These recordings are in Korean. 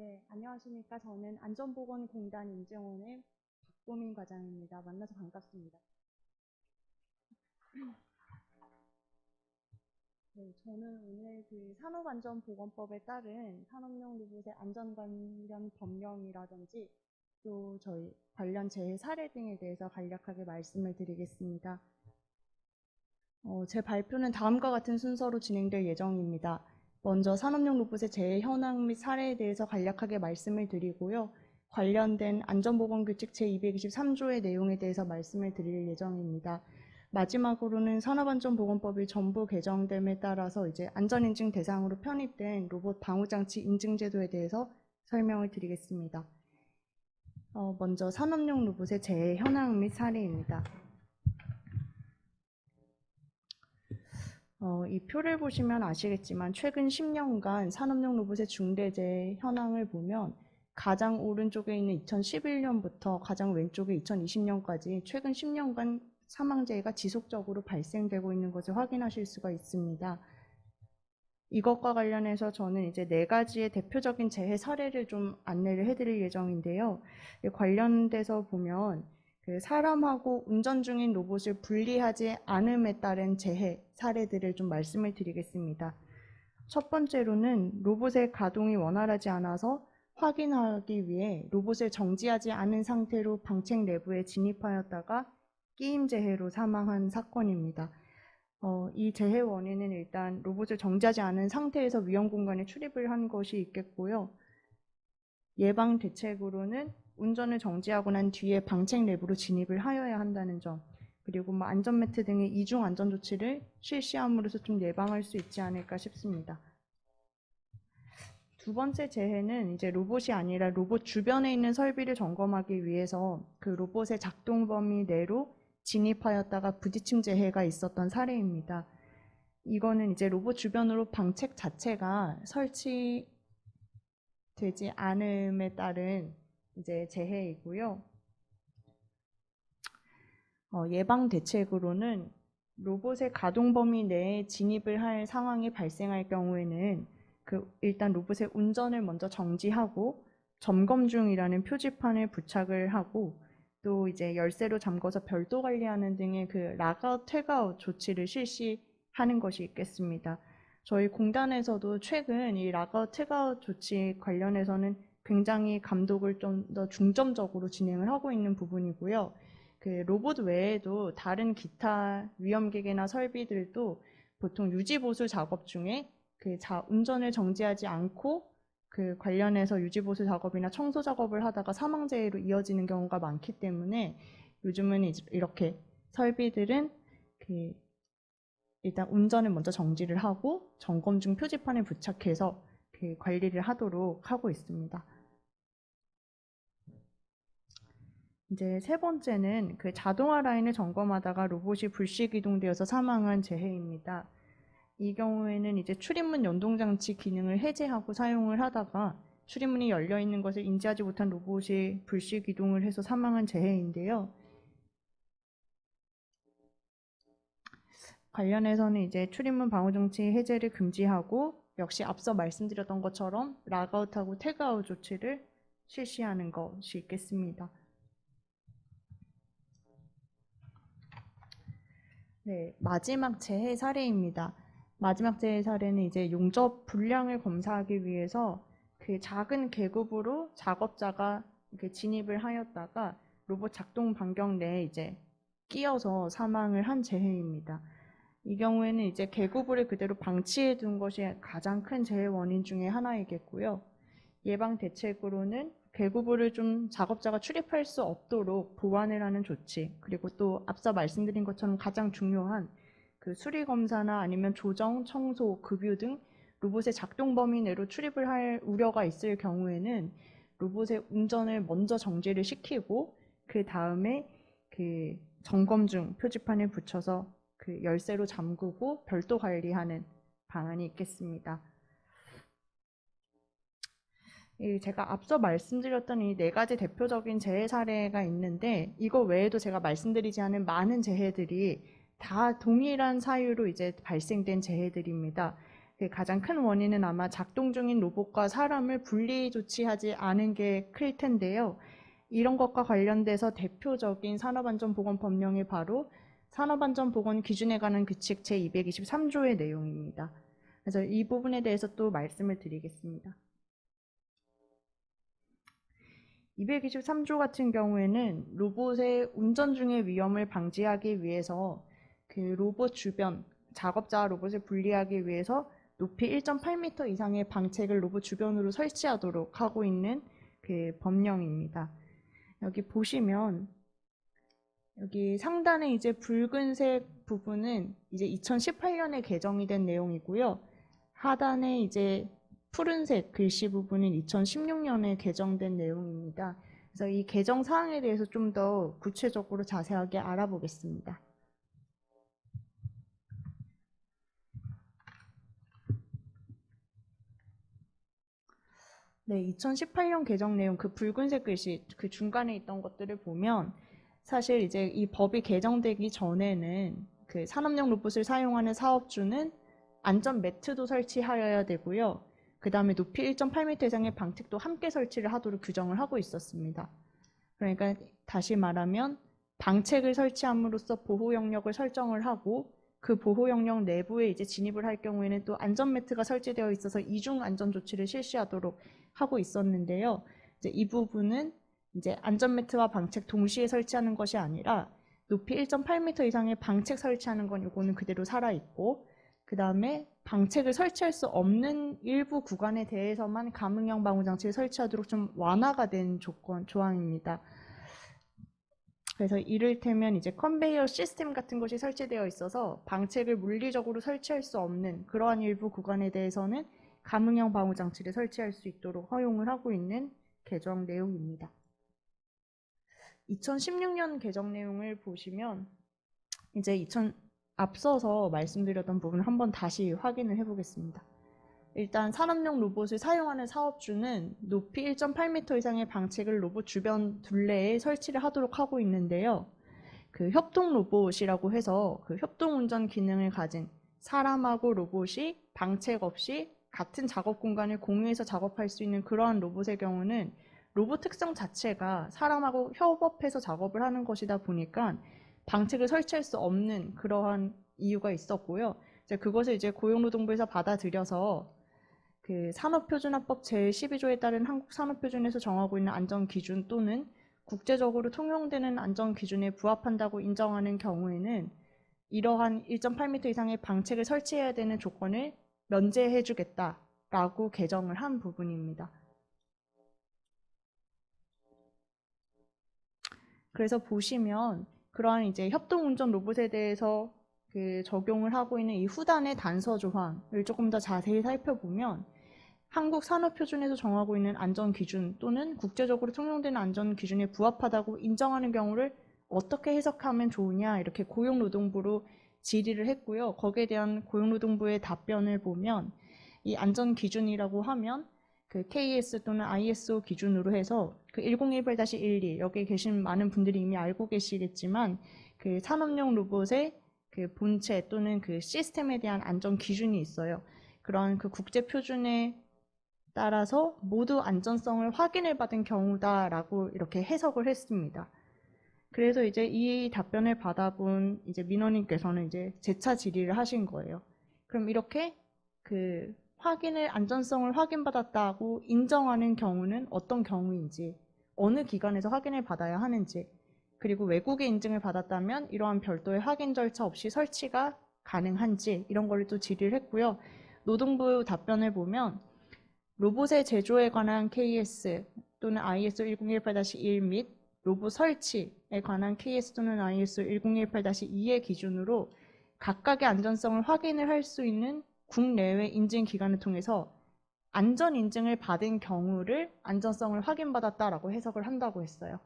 네, 안녕하십니까. 저는 안전보건공단 임정원의 박보민 과장입니다. 만나서 반갑습니다. 네, 저는 오늘 그 산업안전보건법에 따른 산업용 로봇의 안전 관련 법령이라든지 또 저희 관련 재해 사례 등에 대해서 간략하게 말씀을 드리겠습니다. 제 발표는 다음과 같은 순서로 진행될 예정입니다. 먼저 산업용 로봇의 재해 현황 및 사례에 대해서 간략하게 말씀을 드리고요. 관련된 안전보건규칙 제223조의 내용에 대해서 말씀을 드릴 예정입니다. 마지막으로는 산업안전보건법이 전부 개정됨에 따라서 이제 안전인증 대상으로 편입된 로봇 방호장치 인증제도에 대해서 설명을 드리겠습니다. 먼저 산업용 로봇의 재해 현황 및 사례입니다. 이 표를 보시면 아시겠지만 최근 10년간 산업용 로봇의 중대재해 현황을 보면 가장 오른쪽에 있는 2011년부터 가장 왼쪽에 2020년까지 최근 10년간 사망재해가 지속적으로 발생되고 있는 것을 확인하실 수가 있습니다. 이것과 관련해서 저는 이제 4가지의 대표적인 재해 사례를 좀 안내를 해드릴 예정인데요. 관련돼서 보면 사람하고 운전 중인 로봇을 분리하지 않음에 따른 재해 사례들을 좀 말씀을 드리겠습니다. 첫 번째로는 로봇의 가동이 원활하지 않아서 확인하기 위해 로봇을 정지하지 않은 상태로 방책 내부에 진입하였다가 끼임 재해로 사망한 사건입니다. 이 재해 원인은 일단 로봇을 정지하지 않은 상태에서 위험 공간에 출입을 한 것이 있겠고요. 예방 대책으로는 운전을 정지하고 난 뒤에 방책 내부로 진입을 하여야 한다는 점, 그리고 안전매트 등의 이중 안전 조치를 실시함으로써 좀 예방할 수 있지 않을까 싶습니다. 두 번째 재해는 이제 로봇이 아니라 로봇 주변에 있는 설비를 점검하기 위해서 그 로봇의 작동 범위 내로 진입하였다가 부딪힘 재해가 있었던 사례입니다. 이거는 이제 로봇 주변으로 방책 자체가 설치되지 않음에 따른 이제 재해이고요. 예방 대책으로는 로봇의 가동 범위 내에 진입을 할 상황이 발생할 경우에는 일단 로봇의 운전을 먼저 정지하고 점검 중이라는 표지판을 부착을 하고 또 이제 열쇠로 잠궈서 별도 관리하는 등의 락아웃, 퇴가웃 조치를 실시하는 것이 있겠습니다. 저희 공단에서도 최근 이 락아웃, 퇴가웃 조치 관련해서는 굉장히 감독을 좀 더 중점적으로 진행을 하고 있는 부분이고요. 로봇 외에도 다른 기타 위험기계나 설비들도 보통 유지보수 작업 중에 운전을 정지하지 않고 관련해서 유지보수 작업이나 청소 작업을 하다가 사망재해로 이어지는 경우가 많기 때문에 요즘은 이렇게 설비들은 일단 운전을 먼저 정지를 하고 점검 중 표지판을 부착해서 관리를 하도록 하고 있습니다. 이제 세 번째는 자동화 라인을 점검하다가 로봇이 불시기동되어서 사망한 재해입니다. 이 경우에는 이제 출입문 연동장치 기능을 해제하고 사용을 하다가 출입문이 열려 있는 것을 인지하지 못한 로봇이 불시기동을 해서 사망한 재해인데요. 관련해서는 이제 출입문 방호장치 해제를 금지하고 역시 앞서 말씀드렸던 것처럼 락아웃하고 태그아웃 조치를 실시하는 것이 있겠습니다. 네, 마지막 재해 사례입니다. 마지막 재해 사례는 이제 용접 불량을 검사하기 위해서 작은 계급으로 작업자가 진입을 하였다가 로봇 작동 반경 내에 이제 끼어서 사망을 한 재해입니다. 이 경우에는 이제 계급을 그대로 방치해 둔 것이 가장 큰 재해 원인 중에 하나이겠고요. 예방 대책으로는 계급을 좀 작업자가 출입할 수 없도록 보완을 하는 조치, 그리고 또 앞서 말씀드린 것처럼 가장 중요한 수리 검사나 아니면 조정, 청소, 급유 등 로봇의 작동 범위 내로 출입을 할 우려가 있을 경우에는 로봇의 운전을 먼저 정지를 시키고 그 다음에 점검 중 표지판을 붙여서 열쇠로 잠그고 별도 관리하는 방안이 있겠습니다. 제가 앞서 말씀드렸던 이 4가지 대표적인 재해 사례가 있는데 이거 외에도 제가 말씀드리지 않은 많은 재해들이 다 동일한 사유로 이제 발생된 재해들입니다. 그 가장 큰 원인은 아마 작동 중인 로봇과 사람을 분리 조치하지 않은 게 클 텐데요. 이런 것과 관련돼서 대표적인 산업안전보건법령이 바로 산업안전보건 기준에 관한 규칙 제223조의 내용입니다. 그래서 이 부분에 대해서 또 말씀을 드리겠습니다. 223조 같은 경우에는 로봇의 운전 중의 위험을 방지하기 위해서 그 로봇 주변, 작업자와 로봇을 분리하기 위해서 높이 1.8m 이상의 방책을 로봇 주변으로 설치하도록 하고 있는 그 법령입니다. 여기 보시면 여기 상단에 이제 붉은색 부분은 이제 2018년에 개정이 된 내용이고요. 하단에 이제 푸른색 글씨 부분은 2016년에 개정된 내용입니다. 그래서 이 개정 사항에 대해서 좀 더 구체적으로 자세하게 알아보겠습니다. 네, 2018년 개정 내용 그 붉은색 글씨 그 중간에 있던 것들을 보면 사실 이제 이 법이 개정되기 전에는 그 산업용 로봇을 사용하는 사업주는 안전 매트도 설치하여야 되고요. 그 다음에 높이 1.8m 이상의 방책도 함께 설치를 하도록 규정을 하고 있었습니다. 그러니까 다시 말하면 방책을 설치함으로써 보호 영역을 설정을 하고 그 보호 영역 내부에 이제 진입을 할 경우에는 또 안전 매트가 설치되어 있어서 이중 안전 조치를 실시하도록 하고 있었는데요. 이제 이 부분은 이제 안전 매트와 방책 동시에 설치하는 것이 아니라 높이 1.8m 이상의 방책 설치하는 건 이거는 그대로 살아 있고 그 다음에 방책을 설치할 수 없는 일부 구간에 대해서만 감응형 방호 장치를 설치하도록 좀 완화가 된 조항입니다. 그래서 이를테면 이제 컨베이어 시스템 같은 것이 설치되어 있어서 방책을 물리적으로 설치할 수 없는 그러한 일부 구간에 대해서는 감응형 방호 장치를 설치할 수 있도록 허용을 하고 있는 개정 내용입니다. 2016년 개정 내용을 보시면 이제 앞서서 말씀드렸던 부분을 한번 다시 확인을 해보겠습니다. 일단 산업용 로봇을 사용하는 사업주는 높이 1.8m 이상의 방책을 로봇 주변 둘레에 설치를 하도록 하고 있는데요. 그 협동 로봇이라고 해서 그 협동 운전 기능을 가진 사람하고 로봇이 방책 없이 같은 작업 공간을 공유해서 작업할 수 있는 그러한 로봇의 경우는 로봇 특성 자체가 사람하고 협업해서 작업을 하는 것이다 보니까 방책을 설치할 수 없는 그러한 이유가 있었고요. 이제 그것을 이제 고용노동부에서 받아들여서 그 산업표준화법 제12조에 따른 한국산업표준에서 정하고 있는 안전기준 또는 국제적으로 통용되는 안전기준에 부합한다고 인정하는 경우에는 이러한 1.8m 이상의 방책을 설치해야 되는 조건을 면제해주겠다라고 개정을 한 부분입니다. 그래서 보시면 그러한 이제 협동운전 로봇에 대해서 그 적용을 하고 있는 이 후단의 단서 조항을 조금 더 자세히 살펴보면 한국산업표준에서 정하고 있는 안전기준 또는 국제적으로 통용되는 안전기준에 부합하다고 인정하는 경우를 어떻게 해석하면 좋으냐 이렇게 고용노동부로 질의를 했고요. 거기에 대한 고용노동부의 답변을 보면 이 안전기준이라고 하면 그 KS 또는 ISO 기준으로 해서 그 1018-12 여기 계신 많은 분들이 이미 알고 계시겠지만 그 산업용 로봇의 그 본체 또는 그 시스템에 대한 안전 기준이 있어요. 그런 그 국제 표준에 따라서 모두 안전성을 확인을 받은 경우다라고 이렇게 해석을 했습니다. 그래서 이제 이 답변을 받아본 이제 민원인께서는 이제 재차 질의를 하신 거예요. 그럼 이렇게 그 안전성을 확인받았다고 인정하는 경우는 어떤 경우인지, 어느 기관에서 확인을 받아야 하는지, 그리고 외국의 인증을 받았다면 이러한 별도의 확인 절차 없이 설치가 가능한지 이런 거를 또 질의를 했고요. 노동부 답변을 보면 로봇의 제조에 관한 KS 또는 ISO 1018-1 및 로봇 설치에 관한 KS 또는 ISO 1018-2의 기준으로 각각의 안전성을 확인을 할 수 있는 국내외 인증 기관을 통해서 안전 인증을 받은 경우를 안전성을 확인받았다라고 해석을 한다고 했어요.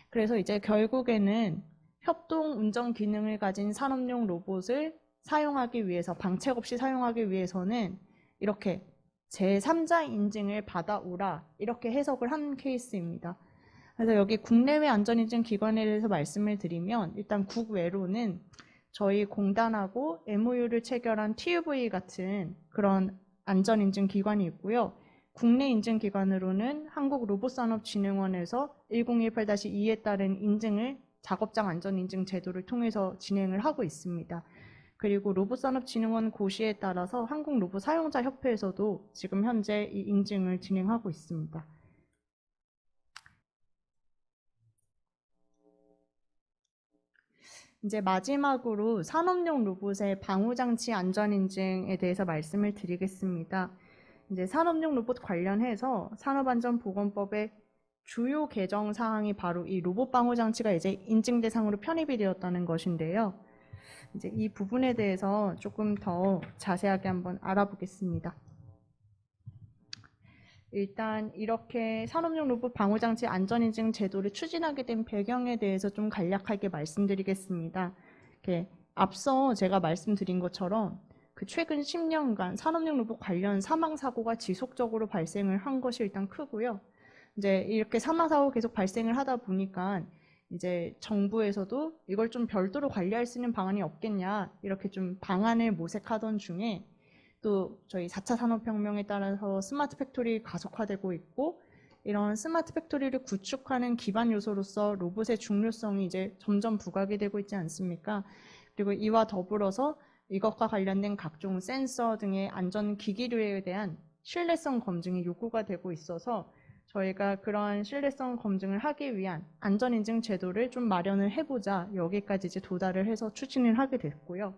그래서 이제 결국에는 협동 운전 기능을 가진 산업용 로봇을 사용하기 위해서 방책 없이 사용하기 위해서는 이렇게 제3자 인증을 받아오라 이렇게 해석을 한 케이스입니다. 그래서 여기 국내외 안전인증 기관에 대해서 말씀을 드리면 일단 국외로는 저희 공단하고 MOU를 체결한 TUV 같은 그런 안전인증 기관이 있고요. 국내 인증 기관으로는 한국로봇산업진흥원에서 1018-2에 따른 인증을 작업장 안전인증 제도를 통해서 진행을 하고 있습니다. 그리고 로봇산업진흥원 고시에 따라서 한국로봇사용자협회에서도 지금 현재 이 인증을 진행하고 있습니다. 이제 마지막으로 산업용 로봇의 방호장치 안전인증에 대해서 말씀을 드리겠습니다. 이제 산업용 로봇 관련해서 산업안전보건법의 주요 개정 사항이 바로 이 로봇 방호장치가 이제 인증 대상으로 편입이 되었다는 것인데요. 이제 이 부분에 대해서 조금 더 자세하게 한번 알아보겠습니다. 일단 이렇게 산업용 로봇 방호장치 안전인증 제도를 추진하게 된 배경에 대해서 좀 간략하게 말씀드리겠습니다. 앞서 제가 말씀드린 것처럼 그 최근 10년간 산업용 로봇 관련 사망사고가 지속적으로 발생을 한 것이 일단 크고요. 이제 이렇게 사망사고 계속 발생을 하다 보니까 이제 정부에서도 이걸 좀 별도로 관리할 수 있는 방안이 없겠냐 이렇게 좀 방안을 모색하던 중에 또 저희 4차 산업혁명에 따라서 스마트 팩토리 가속화되고 있고 이런 스마트 팩토리를 구축하는 기반 요소로서 로봇의 중요성이 이제 점점 부각이 되고 있지 않습니까? 그리고 이와 더불어서 이것과 관련된 각종 센서 등의 안전 기기류에 대한 신뢰성 검증이 요구가 되고 있어서 저희가 그러한 신뢰성 검증을 하기 위한 안전인증 제도를 좀 마련을 해보자 여기까지 이제 도달을 해서 추진을 하게 됐고요.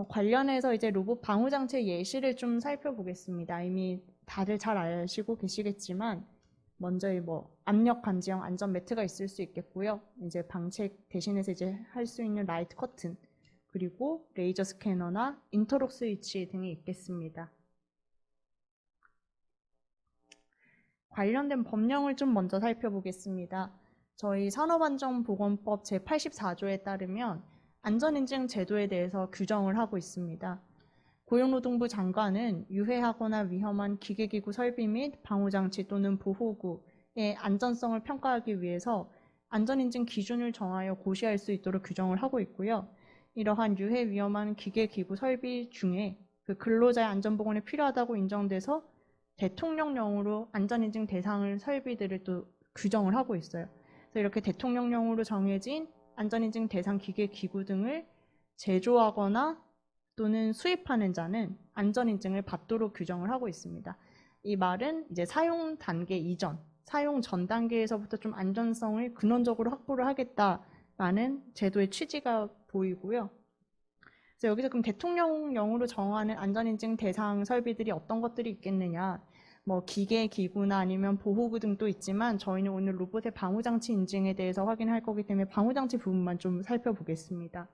관련해서 이제 로봇 방호장치의 예시를 좀 살펴보겠습니다. 이미 다들 잘 아시고 계시겠지만 먼저 압력 감지형 안전 매트가 있을 수 있겠고요. 이제 방책 대신해서 이제 할 수 있는 라이트 커튼 그리고 레이저 스캐너나 인터록 스위치 등이 있겠습니다. 관련된 법령을 좀 먼저 살펴보겠습니다. 저희 산업안전보건법 제84조에 따르면 안전인증 제도에 대해서 규정을 하고 있습니다. 고용노동부 장관은 유해하거나 위험한 기계기구 설비 및 방호장치 또는 보호구의 안전성을 평가하기 위해서 안전인증 기준을 정하여 고시할 수 있도록 규정을 하고 있고요. 이러한 유해 위험한 기계기구 설비 중에 그 근로자의 안전보건에 필요하다고 인정돼서 대통령령으로 안전인증 대상을 설비들을 또 규정을 하고 있어요. 그래서 이렇게 대통령령으로 정해진 안전인증 대상 기계 기구 등을 제조하거나 또는 수입하는 자는 안전인증을 받도록 규정을 하고 있습니다. 이 말은 이제 사용 단계 이전, 사용 전 단계에서부터 좀 안전성을 근원적으로 확보를 하겠다라는 제도의 취지가 보이고요. 그래서 여기서 그럼 대통령령으로 정하는 안전인증 대상 설비들이 어떤 것들이 있겠느냐? 기계, 기구나 아니면 보호구 등도 있지만 저희는 오늘 로봇의 방호장치 인증에 대해서 확인할 거기 때문에 방호장치 부분만 좀 살펴보겠습니다.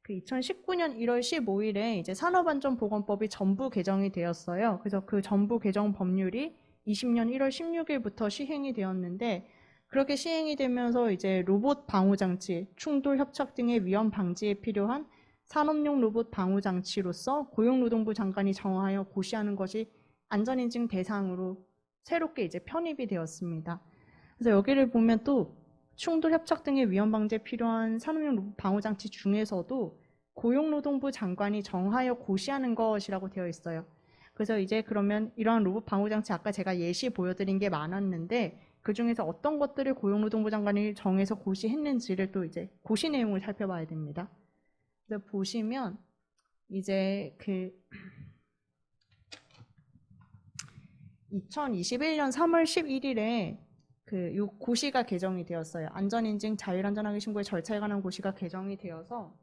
2019년 1월 15일에 이제 산업안전보건법이 전부 개정이 되었어요. 그래서 그 전부 개정 법률이 20년 1월 16일부터 시행이 되었는데 그렇게 시행이 되면서 이제 로봇 방호장치, 충돌 협착 등의 위험 방지에 필요한 산업용 로봇 방호장치로서 고용노동부 장관이 정하여 고시하는 것이 안전인증 대상으로 새롭게 이제 편입이 되었습니다. 그래서 여기를 보면 또 충돌 협착 등의 위험 방지에 필요한 산업용 로봇 방호장치 중에서도 고용노동부 장관이 정하여 고시하는 것이라고 되어 있어요. 그래서 이제 그러면 이러한 로봇 방호장치 아까 제가 예시 보여드린 게 많았는데 그 중에서 어떤 것들을 고용노동부 장관이 정해서 고시했는지를 또 이제 고시 내용을 살펴봐야 됩니다. 그래서 보시면 이제 2021년 3월 11일에 요 고시가 개정이 되었어요. 안전인증 자율안전하게 신고의 절차에 관한 고시가 개정이 되어서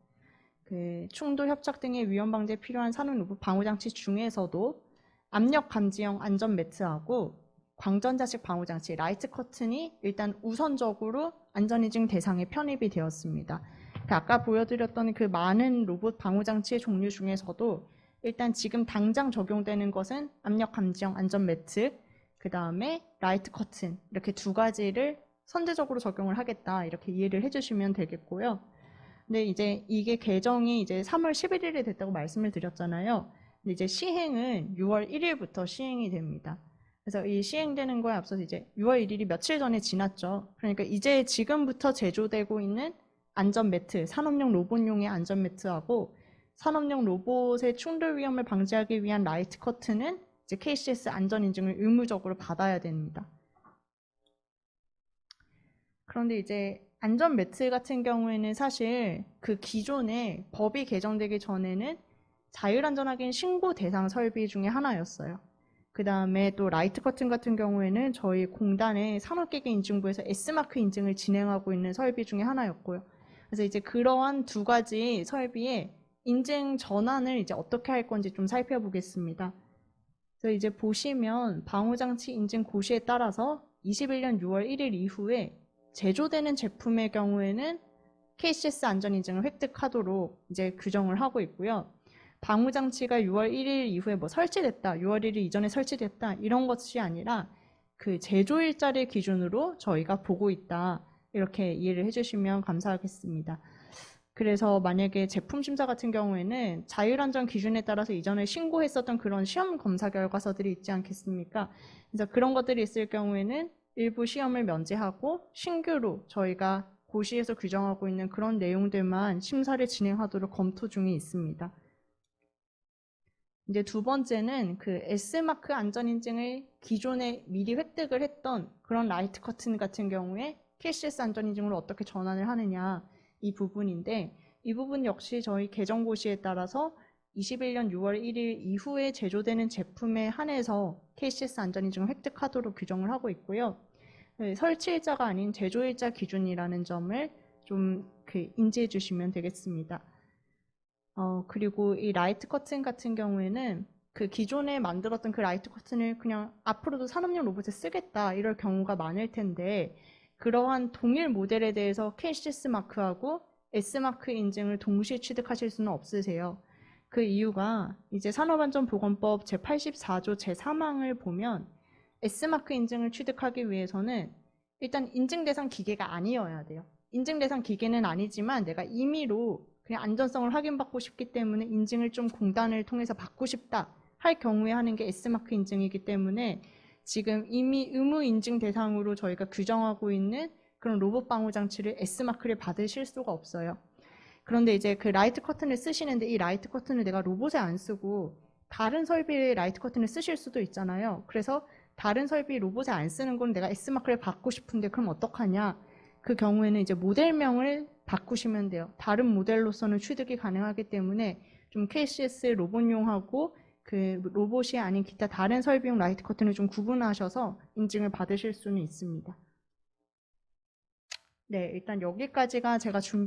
충돌 협착 등의 위험 방지에 필요한 산업 로봇 방호장치 중에서도 압력 감지형 안전 매트하고 광전자식 방호장치 라이트 커튼이 일단 우선적으로 안전인증 대상에 편입이 되었습니다. 아까 보여드렸던 그 많은 로봇 방호장치의 종류 중에서도 일단 지금 당장 적용되는 것은 압력 감지형 안전 매트, 그 다음에 라이트 커튼 이렇게 두 가지를 선제적으로 적용을 하겠다 이렇게 이해를 해주시면 되겠고요. 근데 이제 이게 개정이 이제 3월 11일에 됐다고 말씀을 드렸잖아요. 근데 이제 시행은 6월 1일부터 시행이 됩니다. 그래서 이 시행되는 거에 앞서서 이제 6월 1일이 며칠 전에 지났죠. 그러니까 이제 지금부터 제조되고 있는 안전 매트, 산업용 로봇용의 안전 매트하고 산업용 로봇의 충돌 위험을 방지하기 위한 라이트 커튼은 이제 KCS 안전 인증을 의무적으로 받아야 됩니다. 그런데 이제 안전 매트 같은 경우에는 사실 그 기존에 법이 개정되기 전에는 자율안전확인 신고 대상 설비 중에 하나였어요. 그 다음에 또 라이트 커튼 같은 경우에는 저희 공단의 산업기계 인증부에서 S마크 인증을 진행하고 있는 설비 중에 하나였고요. 그래서 이제 그러한 두 가지 설비의 인증 전환을 이제 어떻게 할 건지 좀 살펴보겠습니다. 그래서 이제 보시면 방호장치 인증 고시에 따라서 21년 6월 1일 이후에 제조되는 제품의 경우에는 KCS 안전인증을 획득하도록 이제 규정을 하고 있고요. 방호장치가 6월 1일 이후에 뭐 설치됐다, 6월 1일 이전에 설치됐다 이런 것이 아니라 그 제조일자를 기준으로 저희가 보고 있다. 이렇게 이해를 해주시면 감사하겠습니다. 그래서 만약에 제품 심사 같은 경우에는 자율안전 기준에 따라서 이전에 신고했었던 그런 시험 검사 결과서들이 있지 않겠습니까? 그래서 그런 것들이 있을 경우에는 일부 시험을 면제하고 신규로 저희가 고시에서 규정하고 있는 그런 내용들만 심사를 진행하도록 검토 중에 있습니다. 이제 두 번째는 그 S마크 안전인증을 기존에 미리 획득을 했던 그런 라이트 커튼 같은 경우에 KCS 안전인증으로 어떻게 전환을 하느냐 이 부분인데 이 부분 역시 저희 개정고시에 따라서 21년 6월 1일 이후에 제조되는 제품에 한해서 KCS 안전인증을 획득하도록 규정을 하고 있고요. 설치일자가 아닌 제조일자 기준이라는 점을 좀 인지해 주시면 되겠습니다. 그리고 이 라이트 커튼 같은 경우에는 그 기존에 만들었던 그 라이트 커튼을 그냥 앞으로도 산업용 로봇에 쓰겠다 이럴 경우가 많을 텐데 그러한 동일 모델에 대해서 KCS 마크하고 S마크 인증을 동시에 취득하실 수는 없으세요. 그 이유가 이제 산업안전보건법 제84조 제3항을 보면 S마크 인증을 취득하기 위해서는 일단 인증 대상 기계가 아니어야 돼요. 인증 대상 기계는 아니지만 내가 임의로 그냥 안전성을 확인받고 싶기 때문에 인증을 좀 공단을 통해서 받고 싶다 할 경우에 하는 게 S마크 인증이기 때문에 지금 이미 의무 인증 대상으로 저희가 규정하고 있는 그런 로봇 방호 장치를 S마크를 받으실 수가 없어요. 그런데 이제 그 라이트 커튼을 쓰시는데 이 라이트 커튼을 내가 로봇에 안 쓰고 다른 설비의 라이트 커튼을 쓰실 수도 있잖아요. 그래서 다른 설비 로봇에 안 쓰는 건 내가 S마크를 받고 싶은데 그럼 어떡하냐? 그 경우에는 이제 모델명을 바꾸시면 돼요. 다른 모델로서는 취득이 가능하기 때문에 좀 KCS 로봇용하고 그 로봇이 아닌 기타 다른 설비용 라이트 커튼을 좀 구분하셔서 인증을 받으실 수는 있습니다. 네, 일단 여기까지가 제가 준비